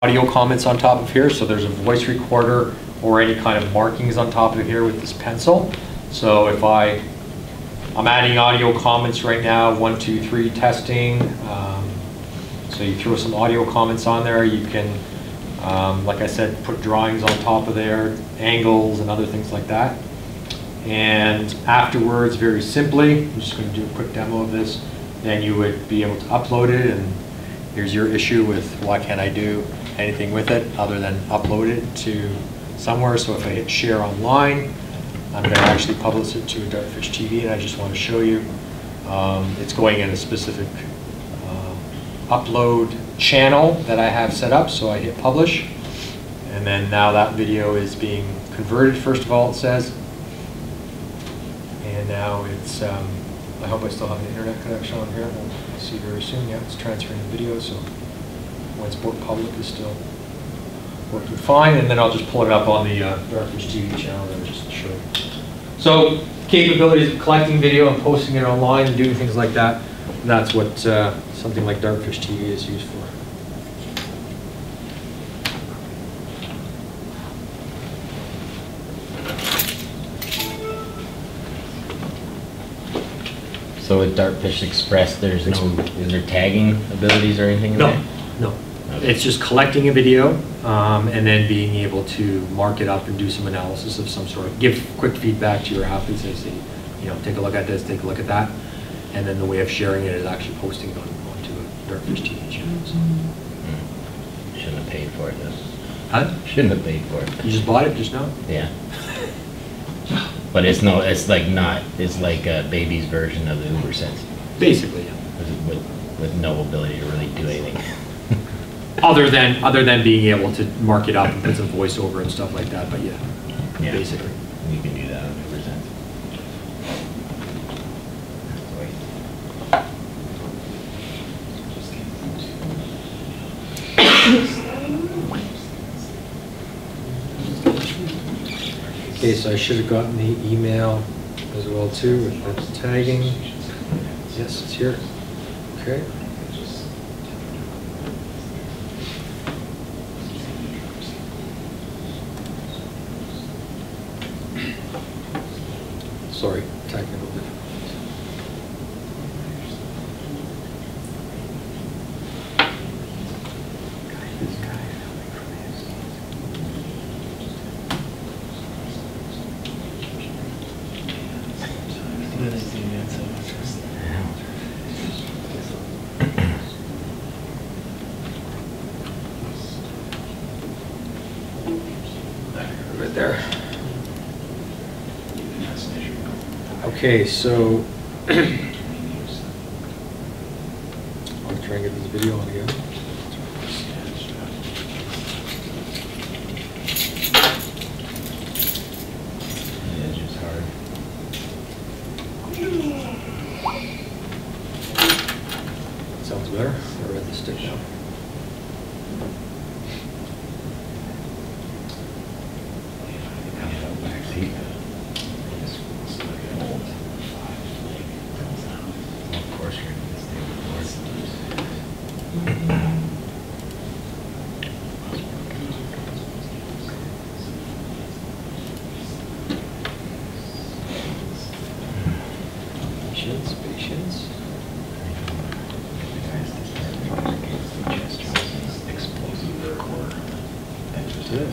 audio comments on top of here, so there's a voice recorder or any kind of markings on top of here with this pencil. So if I'm adding audio comments right now, 1, 2, 3 testing. So you throw some audio comments on there. You can, like I said, put drawings on top of there, angles and other things like that. And afterwards, very simply, I'm just going to do a quick demo of this, then you would be able to upload it, and here's your issue with why can't I do anything with it other than upload it to somewhere. So if I hit share online, I'm going to actually publish it to Dartfish TV, and I just want to show you it's going in a specific upload channel that I have set up. So I hit publish, and then now that video is being converted, first of all, it says. And now it's, I hope I still have an internet connection on here. We'll see very soon. Yeah, it's transferring the video, so once public is still working fine. And then I'll just pull it up on the Dartfish TV channel there just to show you. So capabilities of collecting video and posting it online and doing things like that. And that's what something like Dartfish TV is used for. So with Dartfish Express, is there tagging abilities or anything in there? No. Okay. It's just collecting a video and then being able to mark it up and do some analysis of some sort. Give quick feedback to your athletes and say, you know, take a look at this, take a look at that. And then the way of sharing it is actually posting it onto a Dartfish TV channel. So. Shouldn't have paid for it though. Huh? Shouldn't have paid for it. You just bought it just now? Yeah. But it's like a baby's version of the Uber Sense. Basically, yeah. With no ability to really do anything. other than being able to mark it up and put some voiceover and stuff like that, but yeah. Basically. You can do that on Uber Sense. Okay, so I should have gotten the email as well too with the tagging. Yes, it's here. Okay. Sorry, technical difficulties. Right there. Okay, so I'll try and get this video on again. Yeah, it's just hard. Sounds better. I read the stick now. Of course you're going to stay with Patience. explosive record. That's it.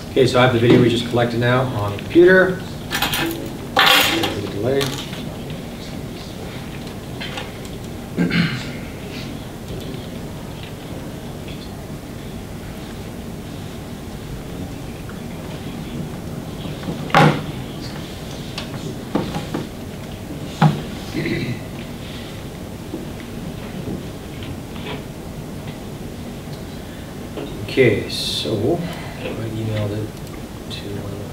Okay, so I have the video we just collected now on the computer. The delay. Okay, so I emailed it to one of my.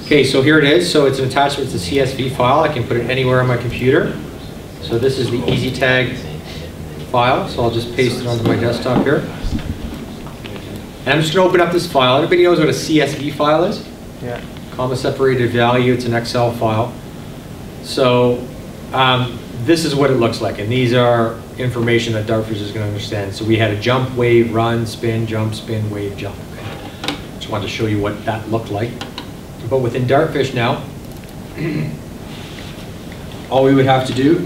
Okay, so here it is. So it's an attachment. It's a CSV file. I can put it anywhere on my computer. So this is the EasyTag file. So I'll just paste it onto my desktop here. And I'm just going to open up this file. Everybody knows what a CSV file is? Yeah. Comma separated value. It's an Excel file. So this is what it looks like. And these are information that Dartfish is going to understand. So we had a jump, wave, run, spin, wave, jump. Okay. Just wanted to show you what that looked like. But within Dartfish now, all we would have to do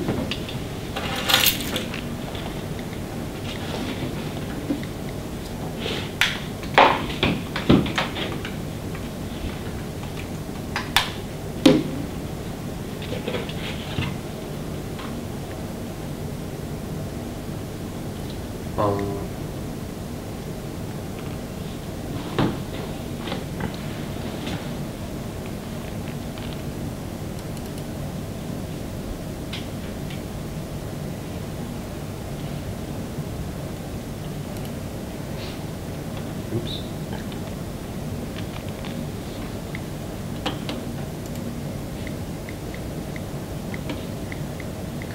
oops.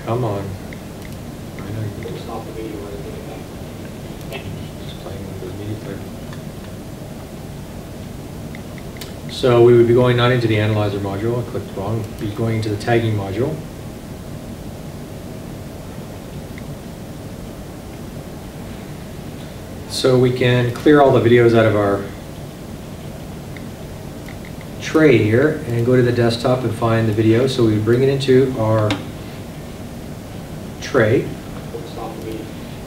Come on. I know you can stop the video right there. Just playing with the media player. So we would be going not into the analyzer module. I clicked wrong. We'd be going into the tagging module. So we can clear all the videos out of our tray here and go to the desktop and find the video. So we bring it into our tray.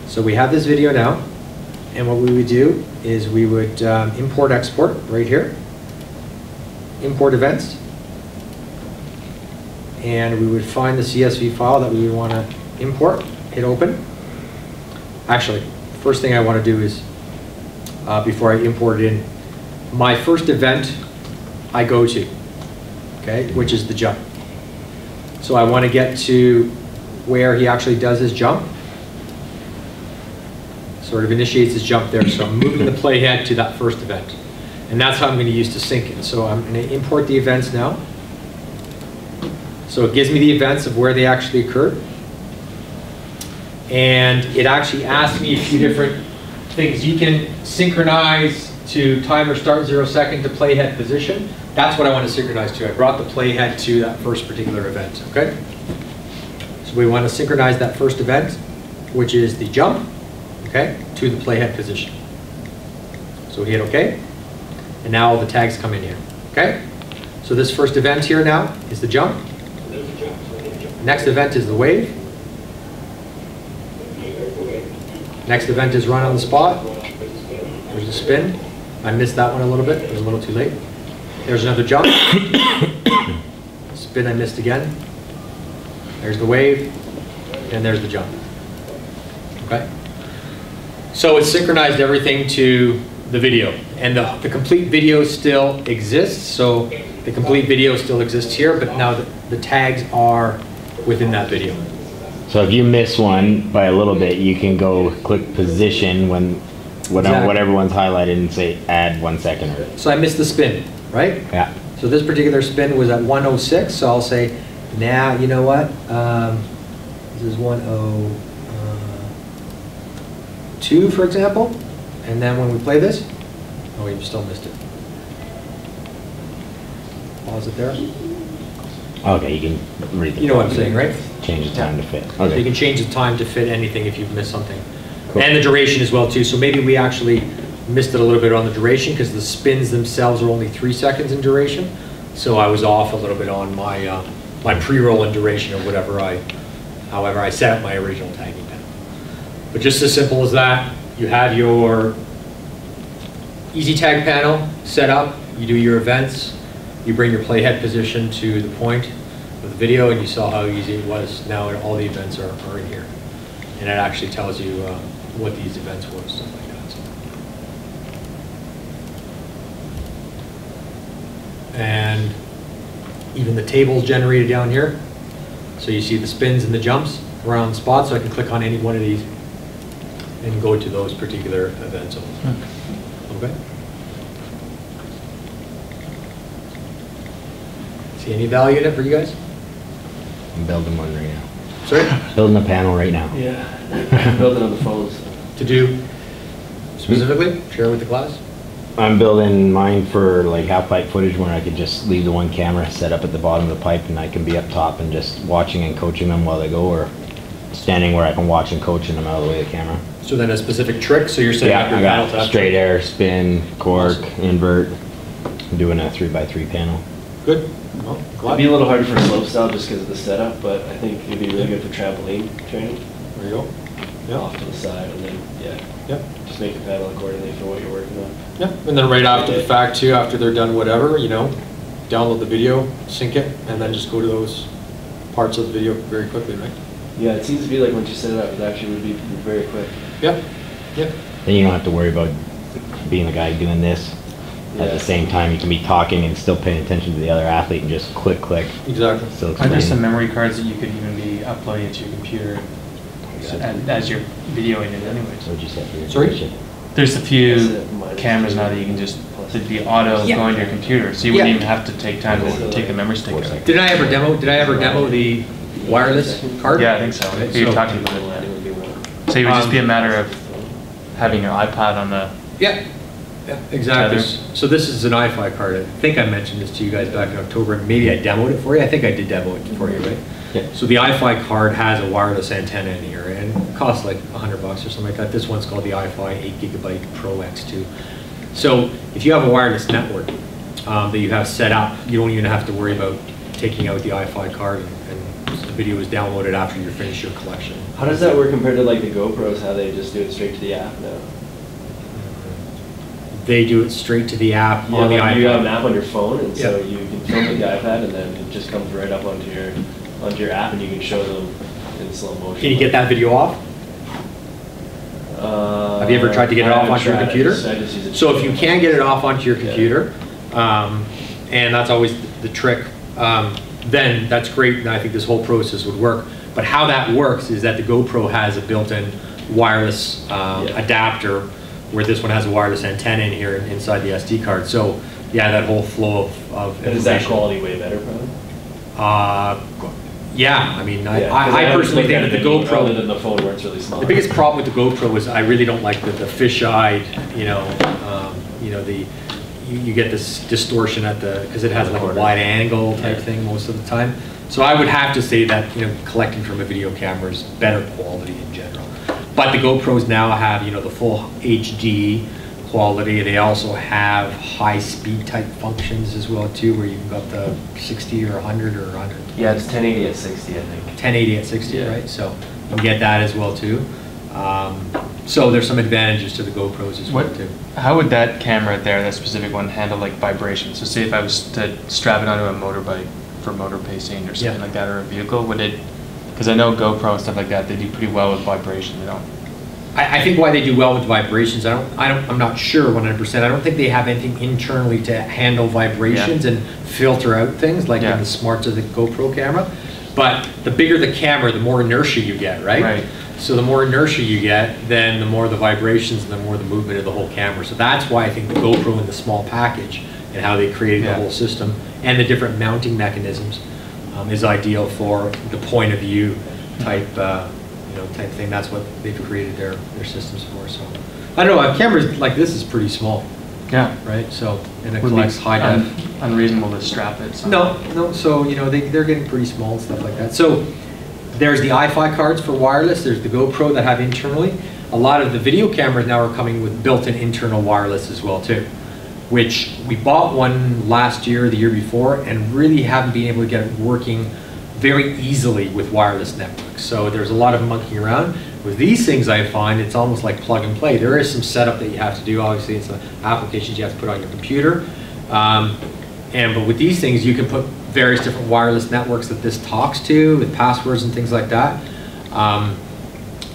So we have this video now, and what we would do is we would import export right here, import events, and we would find the CSV file that we would want to import, hit open. Actually, first thing I want to do is, before I import it in, my first event I go to, okay, which is the jump. So I want to get to where he actually does his jump, sort of initiates his jump there. So I'm moving the playhead to that first event. And that's how I'm going to use to sync it. So I'm going to import the events now. So it gives me the events of where they actually occurred. And it actually asks me a few different things. You can synchronize to timer start 0 second to playhead position. That's what I want to synchronize to. I brought the playhead to that first particular event, okay? So we want to synchronize that first event, which is the jump, okay, to the playhead position. So we hit OK, and now all the tags come in here, okay? So this first event here now is the jump. Next event is the wave. Next event is run on the spot. There's the spin. I missed that one a little bit. It was a little too late. There's another jump. Spin I missed again. There's the wave. And there's the jump. Okay? So it's synchronized everything to the video. And the complete video still exists. So the complete video still exists here, but now the tags are within that video. So if you miss one by a little bit, you can go click position whatever one's highlighted and say add 1 second. Or so I missed the spin, right? Yeah. So this particular spin was at 106, so I'll say, now, you know what? This is 102, for example. And then when we play this, oh, you still missed it. Pause it there. Okay, you can read the You know what I'm saying, right? Change the time to fit. So Okay. you can change the time to fit anything if you've missed something. Cool. And the duration as well, too. So maybe we actually missed it a little bit on the duration because the spins themselves are only 3 seconds in duration. So I was off a little bit on my my pre-roll and duration or however I set up my original tagging panel. But just as simple as that, you have your EasyTag panel set up, you do your events, you bring your playhead position to the point, with video, and you saw how easy it was. Now all the events are in here. And it actually tells you what these events were, stuff like that. So. And even the tables generated down here. So you see the spins and the jumps around the spot, so I can click on any one of these and go to those particular event zones. Okay. See any value in it for you guys? I'm building one right now. Sorry? Building a panel right now. Yeah, building on the phones. To do specifically? Share with the class? I'm building mine for like half pipe footage where I could just leave the one camera set up at the bottom of the pipe and I can be up top and just watching and coaching them while they go, or standing where I can watch and coaching them out of the way of the camera. So then a specific trick, so you're setting up Yeah, your I panel to got have straight air, spin, cork, invert. I'm doing a 3x3 panel. Good. Well, It'd glad. be a little harder for slope style just because of the setup, but I think it'd be really good for trampoline training. There you go. Yeah. Off to the side, and then, yeah, Yep. just make a panel accordingly for what you're working on. Yep. And then right after the fact too, after they're done whatever, you know, download the video, sync it, and then just go to those parts of the video very quickly, right? Yeah, it seems to be like once you set it up, it actually would be very quick. Yep. Yep. Then you don't have to worry about being the guy doing this. At the same time, you can be talking and still paying attention to the other athlete and just click, click. Exactly. Still Are there some explain. memory cards that you could even be uploading to your computer as you're videoing it anyways? What'd you say for your Sorry? question? There's a That's few it, minus cameras two. now that you can just, it'd be auto Yeah. going to your computer, so you wouldn't Yeah. even have to take time to take the memory stick out. Did I ever demo the wireless card? Yeah, I think so. Okay, You're so- talking about it, yeah. So it would just be a matter of having your iPad on the, Yeah, yeah, exactly. Tether. So this is an Wi-Fi card. I think I mentioned this to you guys back in October, and maybe I demoed it for you. I think I did demo it for you, right? Yeah. So the Wi-Fi card has a wireless antenna in here, and it costs like $100 or something like that. This one's called the Wi-Fi 8 GB Pro X2. So if you have a wireless network that you have set up, you don't even have to worry about taking out the Wi-Fi card, and the video is downloaded after you finish your collection. How does that work compared to like the GoPros, how they just do it straight to the app now? They do it straight to the app Yeah, on the like you have an iPad. app on your phone, and so Yeah. you can film with the iPad, and then it just comes right up onto your app, and you can show them in slow motion. Can you get that video off? Have you ever tried to get it I off haven't onto your tried it. computer? I just use it. So if you can get it off onto your computer, and that's always the trick, then that's great, and I think this whole process would work. But how that works is that the GoPro has a built-in wireless adapter, where this one has a wireless antenna in here inside the SD card. So yeah, that whole flow of And is that information. quality way better, probably? Yeah, I mean, Yeah, 'cause I haven't personally looked think at that the it other GoPro, than the phone where it's really small. the biggest problem with the GoPro is I really don't like the fish-eyed, you get this distortion at the, because it has like a wide angle type thing most of the time. So I would have to say that, collecting from a video camera is better quality in general. But the GoPros now have, the full HD quality. They also have high speed type functions as well too, where you can go up to 60 or 100 or 100. Yeah, it's 1080 at 60, I think. 1080 at 60, Yeah. right? So you can get that as well too. So there's some advantages to the GoPros as well what, too. how would that camera there, that specific one, handle like vibration? So say if I was to strap it onto a motorbike for motor pacing or something Yeah. like that, or a vehicle, would it, because I know GoPro and stuff like that, they do pretty well with vibration, they don't. I think why they do well with vibrations, I'm not sure 100%. I don't think they have anything internally to handle vibrations and filter out things like in the smarts of the GoPro camera. But the bigger the camera, the more inertia you get, right? Right. So the more inertia you get, then the more the vibrations and the more the movement of the whole camera. So that's why I think the GoPro in the small package and how they created the whole system and the different mounting mechanisms is ideal for the point of view type type thing. That's what they've created their systems for. So I don't know, a camera like this is pretty small, Yeah. right? So, and it Would be collects high def. unreasonable to strap it. So. No, so they're getting pretty small and stuff like that. So there's the Wi-Fi cards for wireless, there's the GoPro that have internally. A lot of the video cameras now are coming with built-in internal wireless as well too, which we bought one last year, the year before, and really haven't been able to get it working very easily with wireless networks. So there's a lot of monkeying around. With these things, I find it's almost like plug and play. There is some setup that you have to do. Obviously, it's the applications you have to put on your computer. But with these things, you can put various different wireless networks that this talks to with passwords and things like that.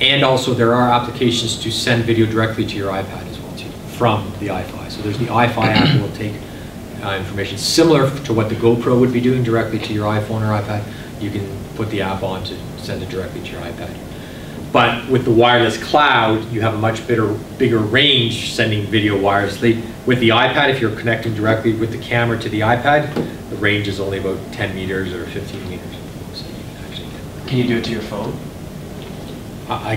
And also there are applications to send video directly to your iPad as well too, from the iFi. So there's the iFi app that will take information similar to what the GoPro would be doing directly to your iPhone or iPad. You can put the app on to send it directly to your iPad. But with the wireless cloud, you have a much bigger range sending video wirelessly. With the iPad, if you're connecting directly with the camera to the iPad, the range is only about 10 meters or 15 meters. So you can actually Can you do it to your phone? I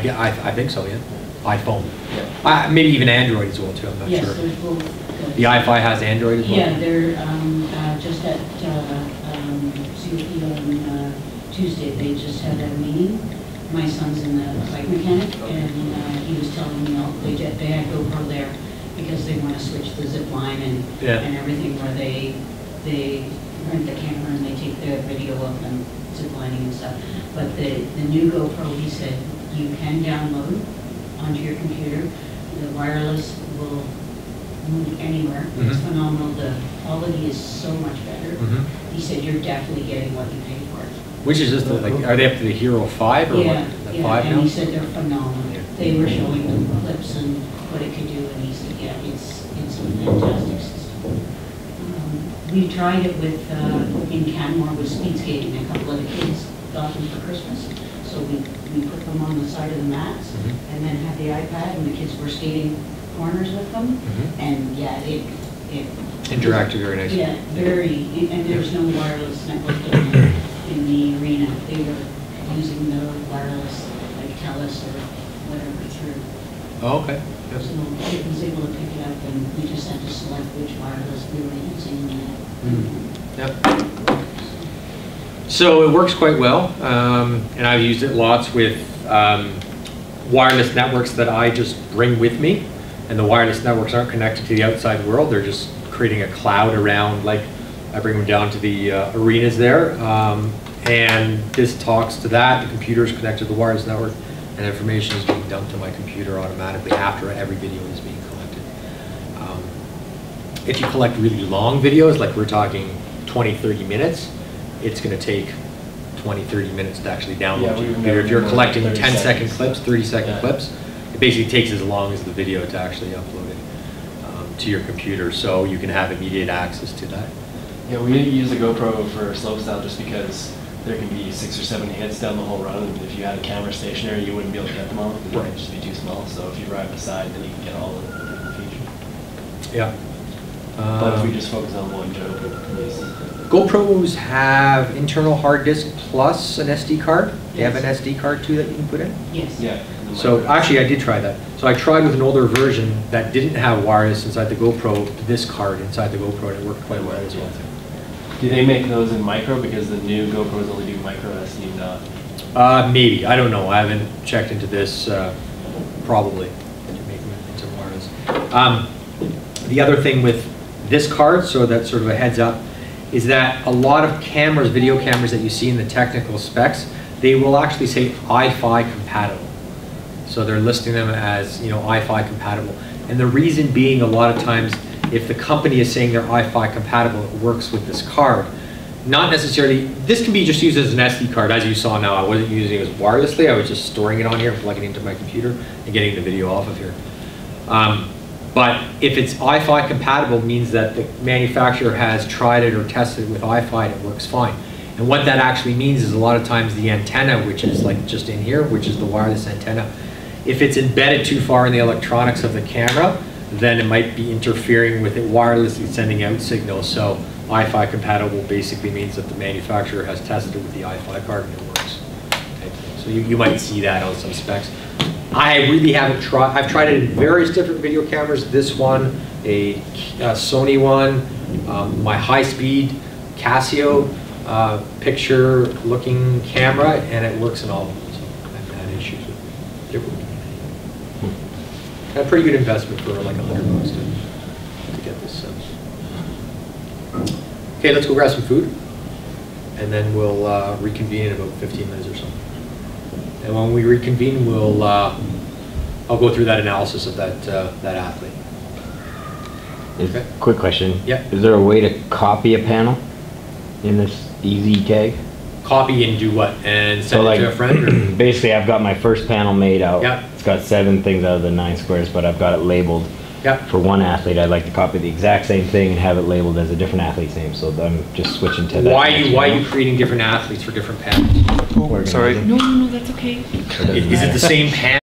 think so, yeah. iPhone. Yeah. Maybe even Android as well too, I'm not Yes, sure. there's both. The iFi has Android as well? Yeah, they're just at COP on Tuesday, they just had a meeting. My son's in the bike mechanic, and he was telling me they had GoPro there because they want to switch the zip line and everything where they rent the camera and they take their video of them zip lining and stuff. But the new GoPro, he said, you can download onto your computer. The wireless will move anywhere. It's phenomenal. The quality is so much better. He said you're definitely getting what you pay for it. Which is just like, are they up to the Hero 5 or Yeah, what? The yeah, 5 and now? he said they're phenomenal. They were showing them clips and what it could do, and he said, yeah, it's a fantastic system. We tried it with in Canmore with speed skating. A couple of the kids got them for Christmas, so we put them on the side of the mats, and then had the iPad, and the kids were skating corners with them, and yeah, it interactive, very nice. Yeah, very, and there's no wireless network in the arena. They were using the wireless, like TELUS or whatever through. Oh, okay. Yes. So it was able to pick it up, and we just had to select which wireless we were using. Yep. So it works quite well, and I've used it lots with wireless networks that I just bring with me, and the wireless networks aren't connected to the outside world. They're just creating a cloud around, like I bring them down to the arenas there, and this talks to that. The computer is connected to the wireless network, and information is being dumped to my computer automatically after every video is being collected. If you collect really long videos, like we're talking 20, 30 minutes, it's going to take 20, 30 minutes to actually download to your computer. If you're collecting 10-second clips, 30-second clips, it basically takes as long as the video to actually upload it to your computer, so you can have immediate access to that. Yeah, we use the GoPro for slopestyle just because there can be 6 or 7 hits down the whole run, and if you had a camera stationary, you wouldn't be able to get them all. It would just be too small. So if you ride beside, then you can get all of the features. Yeah. But if we just focus on one joke, GoPros have internal hard disk plus an SD card. They have an SD card too that you can put in. Yes. Yeah. So actually I did try that. So I tried with an older version that didn't have wireless inside the GoPro, this card inside the GoPro, and it worked quite well as well too. Do they make those in micro, because the new GoPros only do micro SD not? Maybe, I don't know. I haven't checked into this, probably, to make them into wireless. The other thing with this card, so that's sort of a heads up, is that a lot of cameras, video cameras that you see in the technical specs, they will actually say iFi compatible. So they're listing them as, you know, iFi compatible. And the reason being, a lot of times, if the company is saying they're iFi compatible, it works with this card. Not necessarily, this can be just used as an SD card, as you saw now. I wasn't using it wirelessly, I was just storing it on here, plugging it into my computer, and getting the video off of here. But if it's iFi compatible, means that the manufacturer has tried it or tested it with iFi and it works fine. And what that actually means is a lot of times the antenna, which is like just in here, which is the wireless antenna, if it's embedded too far in the electronics of the camera, then it might be interfering with it wirelessly sending out signals. So iFi compatible basically means that the manufacturer has tested it with the iFi card and it works. Okay. So you might see that on some specs. I really haven't tried, I've tried it in various different video cameras. This one, a Sony one, my high-speed Casio picture looking camera, and it works in all of them. So I haven't had issues with it. A pretty good investment for like $100 to get this. Okay, let's go grab some food, and then we'll reconvene in about 15 minutes or so. And when we reconvene, we'll I'll go through that analysis of that athlete. Okay. Quick question. Yeah. Is there a way to copy a panel in this easy tag. Copy and do what? And So send like, it to a friend? Or? basically I've got my first panel made out. Yep. It's got 7 things out of the 9 squares, but I've got it labeled. Yep. For one athlete, I'd like to copy the exact same thing and have it labeled as a different athlete's name, so I'm just switching to that. Why are you creating different athletes for different panels? Organizing. Sorry. No, that's okay. It doesn't Is it matter. the same panel?